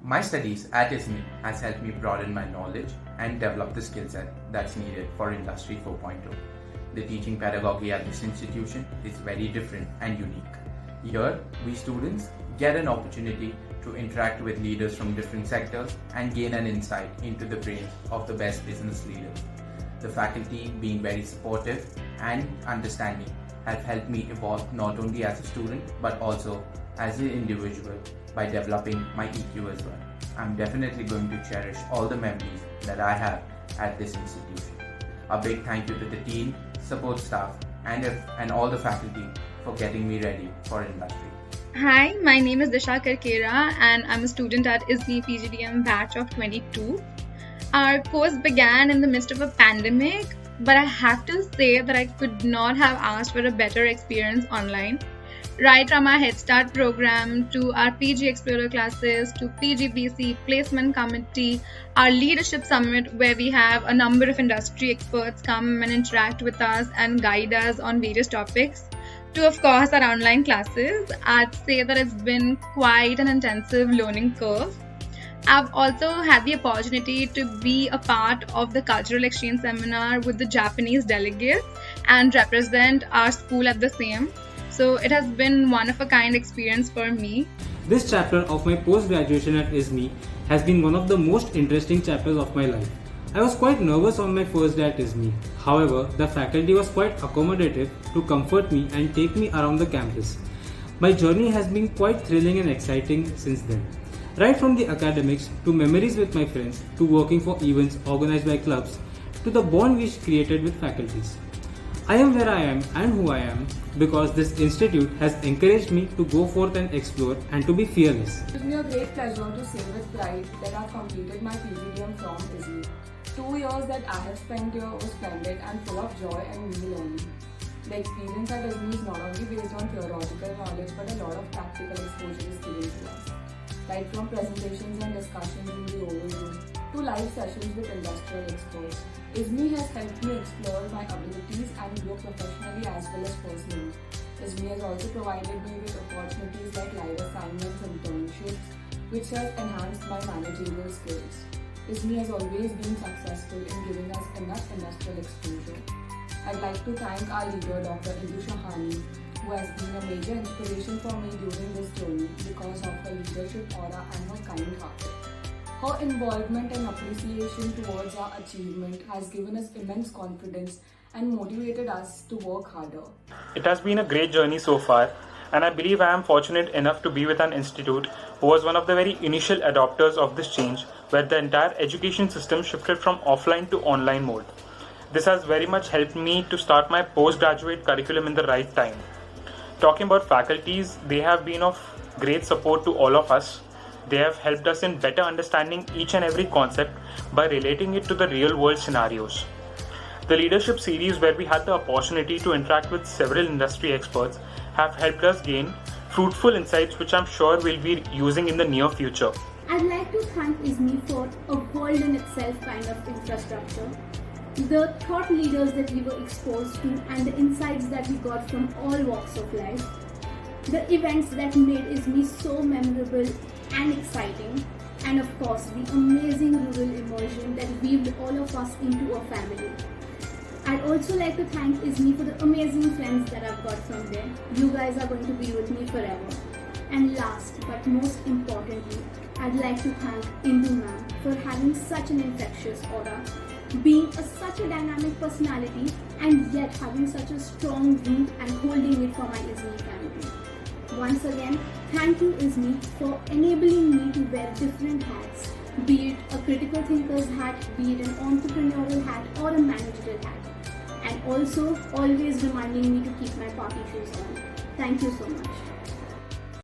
My studies at ISME has helped me broaden my knowledge and develop the skill set that's needed for Industry 4.0. The teaching pedagogy at this institution is very different and unique. Here, we students get an opportunity to interact with leaders from different sectors and gain an insight into the brains of the best business leaders. The faculty being very supportive and understanding have helped me evolve not only as a student but also as an individual by developing my EQ as well. I'm definitely going to cherish all the memories that I have at this institution. A big thank you to the team, support staff and all the faculty for getting me ready for industry. Hi, my name is Disha Karkera and I'm a student at ISME PGDM batch of 22. Our course began in the midst of a pandemic, but I have to say that I could not have asked for a better experience online. Right from our Head Start program to our PG Explorer classes to PGBC Placement Committee, our Leadership Summit where we have a number of industry experts come and interact with us and guide us on various topics, to of course our online classes, I'd say that it's been quite an intensive learning curve. I've also had the opportunity to be a part of the cultural exchange seminar with the Japanese delegates and represent our school at the same. So it has been one of a kind experience for me. This chapter of my post-graduation at ISME has been one of the most interesting chapters of my life. I was quite nervous on my first day at ISME. However, the faculty was quite accommodative to comfort me and take me around the campus. My journey has been quite thrilling and exciting since then. Right from the academics to memories with my friends to working for events organized by clubs to the bond we created with faculties. I am where I am and who I am because this institute has encouraged me to go forth and explore and to be fearless. It gives me a great pleasure to say with pride that I have completed my PGDM from ISME. 2 years that I have spent here was splendid and full of joy and new learning. The experience at ISME is not only based on theoretical knowledge but a lot of practical exposure is given to us. Right from presentations and discussions in the oval room to live sessions with industrial experts. ISME has helped me explore my abilities and grow professionally as well as personally. ISME has also provided me with opportunities like live assignments and internships, which has enhanced my managerial skills. ISME has always been successful in giving us enough industrial exposure. I'd like to thank our leader, Dr. Indu Shahani, who has been a major inspiration for me during this journey because of her leadership aura and her kind heart. Her involvement and appreciation towards our achievement has given us immense confidence and motivated us to work harder. It has been a great journey so far, and I believe I am fortunate enough to be with an institute who was one of the very initial adopters of this change, where the entire education system shifted from offline to online mode. This has very much helped me to start my postgraduate curriculum in the right time. Talking about faculties, they have been of great support to all of us. They have helped us in better understanding each and every concept by relating it to the real world scenarios. The leadership series, where we had the opportunity to interact with several industry experts, have helped us gain fruitful insights which I'm sure we'll be using in the near future. I'd like to thank ISME for a world in itself kind of infrastructure. The thought leaders that we were exposed to and the insights that we got from all walks of life. The events that made ISME so memorable and exciting. And of course, the amazing rural immersion that weaved all of us into a family. I'd also like to thank ISME for the amazing friends that I've got from there. You guys are going to be with me forever. And last but most importantly, I'd like to thank Indu ma'am for having such an infectious aura, being such a dynamic personality and yet having such a strong root and holding it for my ISME family. Once again, thank you ISME for enabling me to wear different hats, be it a critical thinker's hat, be it an entrepreneurial hat or a managerial hat, and also always reminding me to keep my party shoes on. Thank you so much.